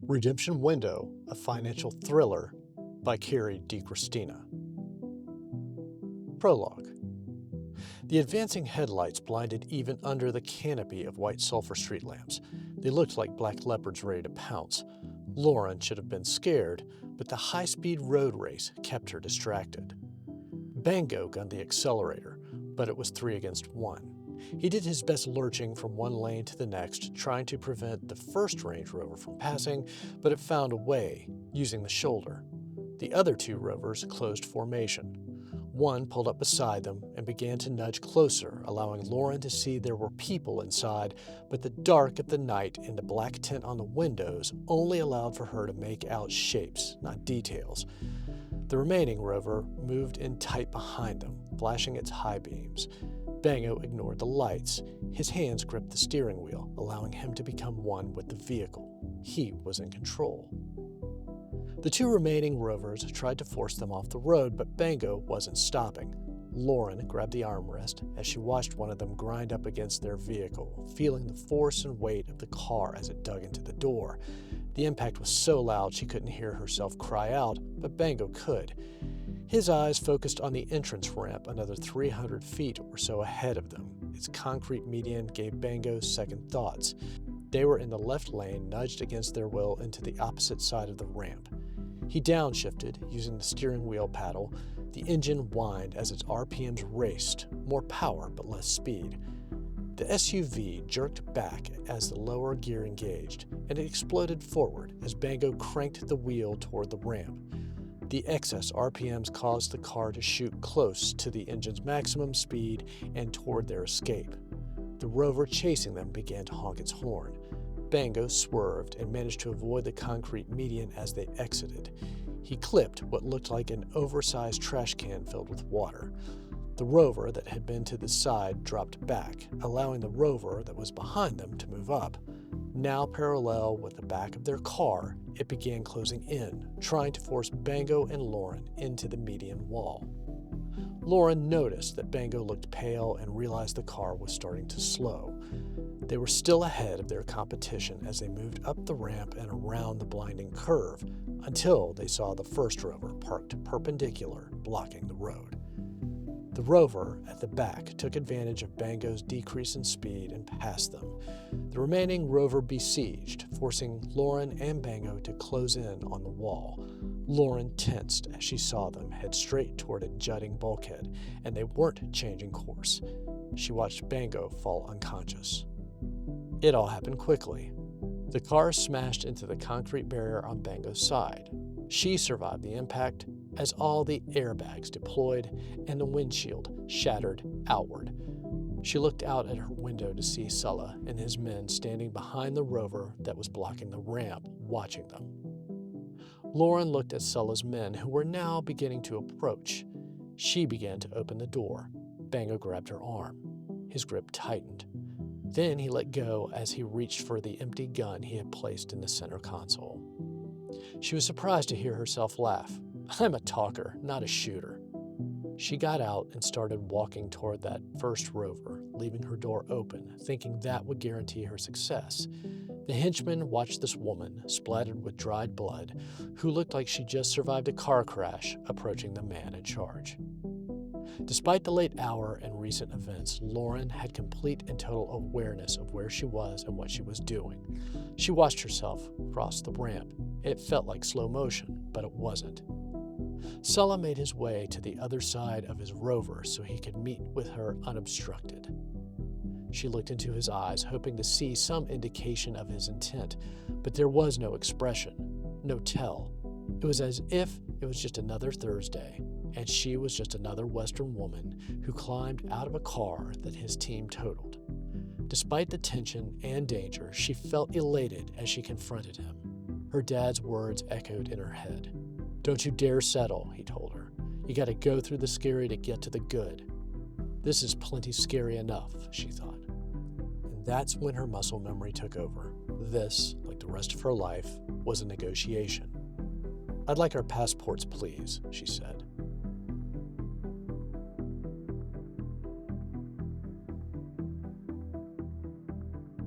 Redemption Window, a financial thriller by Carrie DiCristina. Prologue. The advancing headlights blinded even under the canopy of white sulfur street lamps. They looked like black leopards ready to pounce. Laren should have been scared, but the high-speed road race kept her distracted. Bango gunned the accelerator, but it was 3 against 1. He did his best lurching from one lane to the next, trying to prevent the first Range Rover from passing, but it found a way, using the shoulder. The other 2 rovers closed formation. One pulled up beside them and began to nudge closer, allowing Laren to see there were people inside, but the dark of the night and the black tint on the windows only allowed for her to make out shapes, not details. The remaining rover moved in tight behind them, flashing its high beams. Bango ignored the lights. His hands gripped the steering wheel, allowing him to become one with the vehicle. He was in control. The 2 remaining rovers tried to force them off the road, but Bango wasn't stopping. Laren grabbed the armrest as she watched one of them grind up against their vehicle, feeling the force and weight of the car as it dug into the door. The impact was so loud she couldn't hear herself cry out, but Bango could. His eyes focused on the entrance ramp another 300 feet or so ahead of them. Its concrete median gave Bango second thoughts. They were in the left lane, nudged against their will into the opposite side of the ramp. He downshifted, using the steering wheel paddle. The engine whined as its RPMs raced, more power but less speed. The SUV jerked back as the lower gear engaged, and it exploded forward as Bango cranked the wheel toward the ramp. The excess RPMs caused the car to shoot close to the engine's maximum speed and toward their escape. The rover chasing them began to honk its horn. Bango swerved and managed to avoid the concrete median as they exited. He clipped what looked like an oversized trash can filled with water. The rover that had been to the side dropped back, allowing the rover that was behind them to move up. Now parallel with the back of their car, it began closing in, trying to force Bango and Laren into the median wall. Laren noticed that Bango looked pale and realized the car was starting to slow. They were still ahead of their competition as they moved up the ramp and around the blinding curve until they saw the first rover parked perpendicular, blocking the road. The rover at the back took advantage of Bango's decrease in speed and passed them. The remaining rover besieged, forcing Laren and Bango to close in on the wall. Laren tensed as she saw them head straight toward a jutting bulkhead, and they weren't changing course. She watched Bango fall unconscious. It all happened quickly. The car smashed into the concrete barrier on Bango's side. She survived the impact as all the airbags deployed and the windshield shattered outward. She looked out at her window to see Sulla and his men standing behind the rover that was blocking the ramp, watching them. Laren looked at Sulla's men, who were now beginning to approach. She began to open the door. Bango grabbed her arm. His grip tightened. Then he let go as he reached for the empty gun he had placed in the center console. She was surprised to hear herself laugh. "I'm a talker, not a shooter." She got out and started walking toward that first rover, leaving her door open, thinking that would guarantee her success. The henchman watched this woman, splattered with dried blood, who looked like she just survived a car crash, approaching the man in charge. Despite the late hour and recent events, Laren had complete and total awareness of where she was and what she was doing. She watched herself cross the ramp. It felt like slow motion, but it wasn't. Sulla made his way to the other side of his rover so he could meet with her unobstructed. She looked into his eyes, hoping to see some indication of his intent, but there was no expression, no tell. It was as if it was just another Thursday, and she was just another Western woman who climbed out of a car that his team totaled. Despite the tension and danger, she felt elated as she confronted him. Her dad's words echoed in her head. "Don't you dare settle," he told her. "You gotta go through the scary to get to the good." This is plenty scary enough, she thought. And that's when her muscle memory took over. This, like the rest of her life, was a negotiation. "I'd like our passports, please," she said.